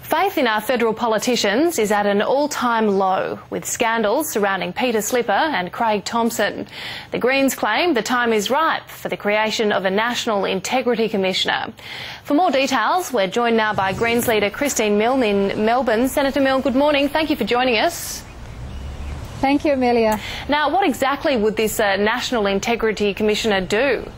Faith in our federal politicians is at an all-time low, with scandals surrounding Peter Slipper and Craig Thomson. The Greens claim the time is ripe for the creation of a National Integrity Commissioner. For more details, we're joined now by Greens leader Christine Milne in Melbourne. Senator Milne, good morning. Thank you for joining us. Thank you, Amelia. Now, what exactly would this National Integrity Commissioner do?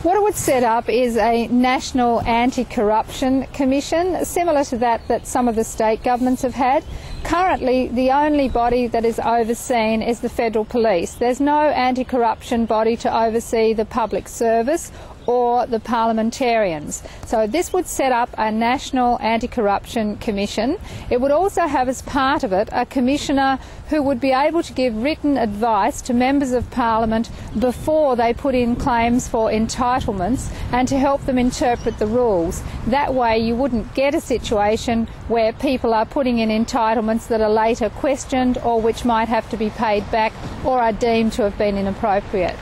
What it would set up is a National Anti-Corruption Commission, similar to that some of the state governments have had. Currently, the only body that is overseen is the Federal Police. There's no anti-corruption body to oversee the public service or the parliamentarians. So this would set up a National Anti-Corruption Commission. It would also have as part of it a commissioner who would be able to give written advice to members of Parliament before they put in claims for entitlements and to help them interpret the rules. That way you wouldn't get a situation where people are putting in entitlements that are later questioned or which might have to be paid back or are deemed to have been inappropriate.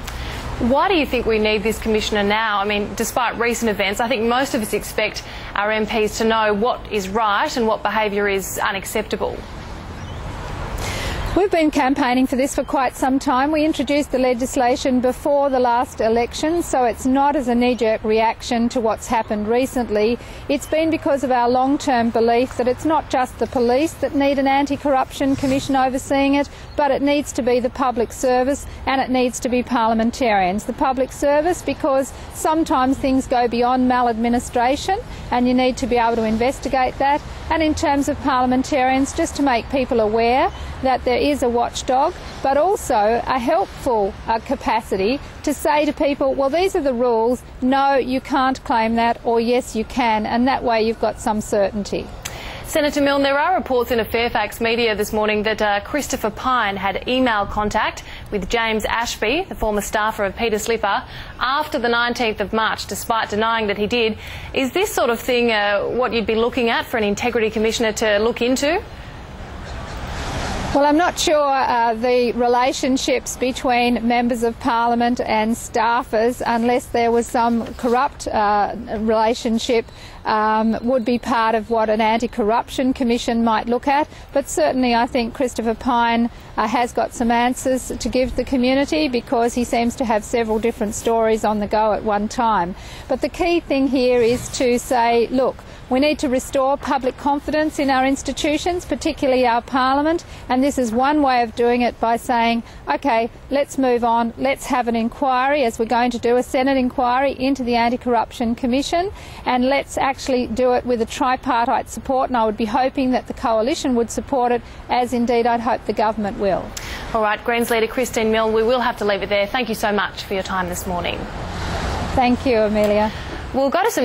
Why do you think we need this commissioner now? I mean, despite recent events, I think most of us expect our MPs to know what is right and what behaviour is unacceptable. We've been campaigning for this for quite some time. We introduced the legislation before the last election, so it's not as a knee-jerk reaction to what's happened recently. It's been because of our long-term belief that it's not just the police that need an anti-corruption commission overseeing it, but it needs to be the public service and it needs to be parliamentarians. The public service because sometimes things go beyond maladministration and you need to be able to investigate that. And in terms of parliamentarians, just to make people aware that there is a watchdog, but also a helpful capacity to say to people, well, these are the rules, no, you can't claim that, or yes, you can, and that way you've got some certainty. Senator Milne, there are reports in a Fairfax media this morning that Christopher Pyne had email contact with James Ashby, the former staffer of Peter Slipper, after the 19th of March, despite denying that he did. Is this sort of thing what you'd be looking at for an Integrity Commissioner to look into? Well, I'm not sure the relationships between members of Parliament and staffers, unless there was some corrupt relationship, would be part of what an anti-corruption commission might look at. But certainly I think Christopher Pyne has got some answers to give the community because he seems to have several different stories on the go at one time. But the key thing here is to say, look, we need to restore public confidence in our institutions, particularly our Parliament, and this is one way of doing it by saying, OK, let's move on, let's have an inquiry, as we're going to do a Senate inquiry into the Anti-Corruption Commission, and let's actually do it with a tripartite support, and I would be hoping that the Coalition would support it, as indeed I'd hope the Government will. All right, Greens leader Christine Milne, we will have to leave it there. Thank you so much for your time this morning. Thank you, Amelia. We'll go to some